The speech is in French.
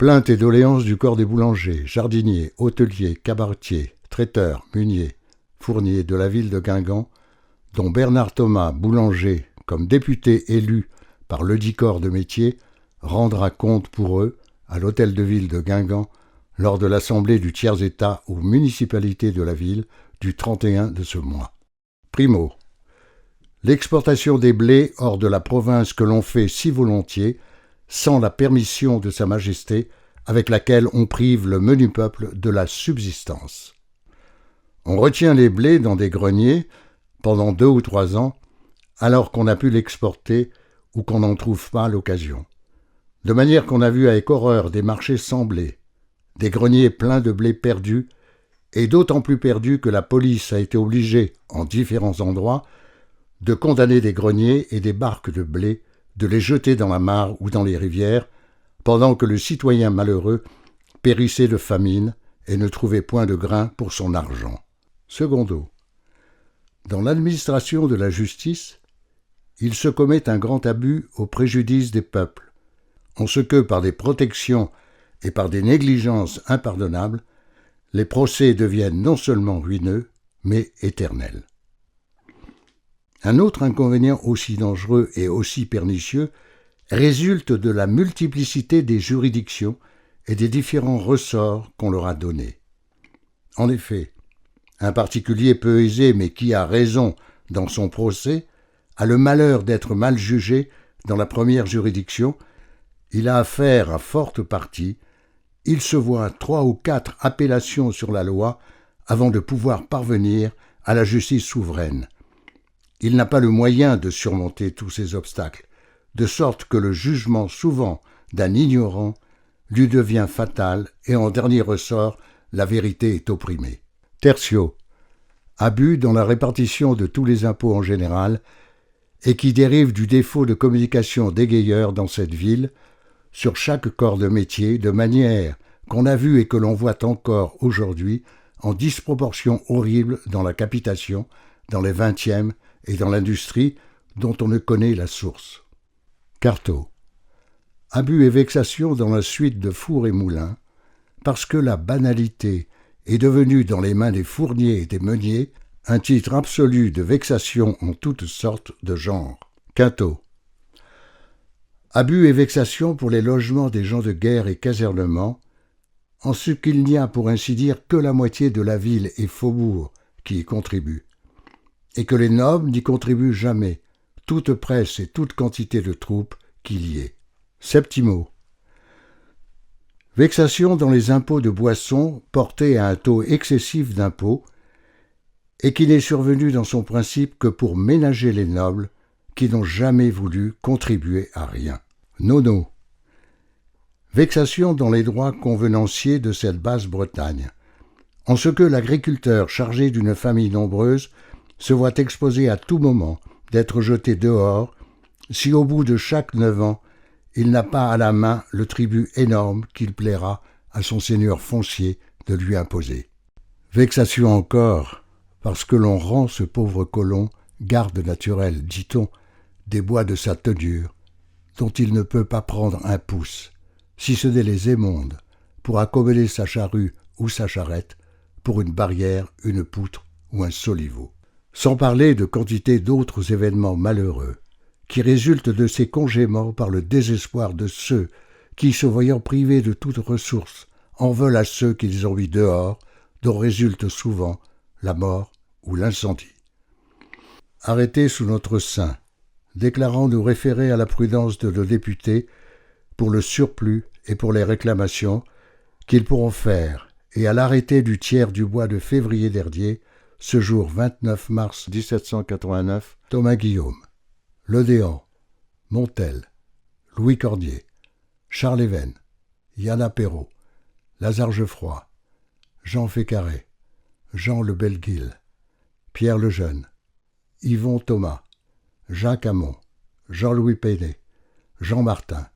Plaintes et doléances du corps des boulangers, jardiniers, hôteliers, cabaretiers, traiteurs, meuniers, fourniers de la ville de Guingamp, dont Bernard Thomas, boulanger, comme député élu par ledit corps de métier, rendra compte pour eux à l'hôtel de ville de Guingamp lors de l'assemblée du tiers-état aux municipalités de la ville du 31 de ce mois. Primo. L'exportation des blés hors de la province que l'on fait si volontiers, sans la permission de Sa Majesté, avec laquelle on prive le menu peuple de la subsistance. On retient les blés dans des greniers pendant 2 ou 3 ans, alors qu'on a pu l'exporter ou qu'on n'en trouve pas l'occasion. De manière qu'on a vu avec horreur des marchés sans blé, des greniers pleins de blé perdus, et d'autant plus perdus que la police a été obligée, en différents endroits, de condamner des greniers et des barques de blé, de les jeter dans la mare ou dans les rivières, pendant que le citoyen malheureux périssait de famine et ne trouvait point de grain pour son argent. Secondo. Dans l'administration de la justice, il se commet un grand abus au préjudice des peuples, en ce que, par des protections et par des négligences impardonnables, les procès deviennent non seulement ruineux, mais éternels. Un autre inconvénient aussi dangereux et aussi pernicieux résulte de la multiplicité des juridictions et des différents ressorts qu'on leur a donnés. En effet, un particulier peu aisé mais qui a raison dans son procès a le malheur d'être mal jugé dans la première juridiction, il a affaire à forte partie, il se voit 3 ou 4 appellations sur la loi avant de pouvoir parvenir à la justice souveraine. Il n'a pas le moyen de surmonter tous ces obstacles, de sorte que le jugement souvent d'un ignorant lui devient fatal et en dernier ressort, la vérité est opprimée. Tertio. Abus dans la répartition de tous les impôts en général et qui dérive du défaut de communication d'égayeurs dans cette ville, sur chaque corps de métier, de manière qu'on a vu et que l'on voit encore aujourd'hui en disproportion horrible dans la capitation, dans les 20e et dans l'industrie dont on ne connaît la source. Quarto. Abus et vexation dans la suite de fours et moulins, parce que la banalité est devenue dans les mains des fourniers et des meuniers un titre absolu de vexation en toutes sortes de genres. Quinto. Abus et vexation pour les logements des gens de guerre et casernement, en ce qu'il n'y a pour ainsi dire que la moitié de la ville et faubourg qui y contribue, et que les nobles n'y contribuent jamais, toute presse et toute quantité de troupes qu'il y ait. Septimo. Vexation dans les impôts de boissons portés à un taux excessif d'impôts, et qui n'est survenu dans son principe que pour ménager les nobles qui n'ont jamais voulu contribuer à rien. Nono. Vexation dans les droits convenanciers de cette Basse-Bretagne, en ce que l'agriculteur chargé d'une famille nombreuse se voit exposé à tout moment d'être jeté dehors si au bout de chaque 9 ans, il n'a pas à la main le tribut énorme qu'il plaira à son seigneur foncier de lui imposer. Vexation encore, parce que l'on rend ce pauvre colon garde naturel, dit-on, des bois de sa tenure, dont il ne peut pas prendre un pouce, si ce n'est les émondes, pour accommoder sa charrue ou sa charrette, pour une barrière, une poutre ou un soliveau. Sans parler de quantité d'autres événements malheureux, qui résultent de ces congéments par le désespoir de ceux qui, se voyant privés de toute ressource, en veulent à ceux qu'ils ont mis dehors, dont résulte souvent la mort ou l'incendie. Arrêtés sous notre sein, déclarant nous référer à la prudence de nos députés pour le surplus et pour les réclamations qu'ils pourront faire, et à l'arrêté du tiers du mois de février dernier, ce jour 29 mars 1789, Thomas Guillaume, Lodéan, Montel, Louis Cordier, Charles Even, Yann Perrault, Lazare Geoffroy, Jean Fécaré, Jean Le Belguil, Pierre Lejeune, Yvon Thomas, Jacques Hamon, Jean-Louis Pénet, Jean Martin,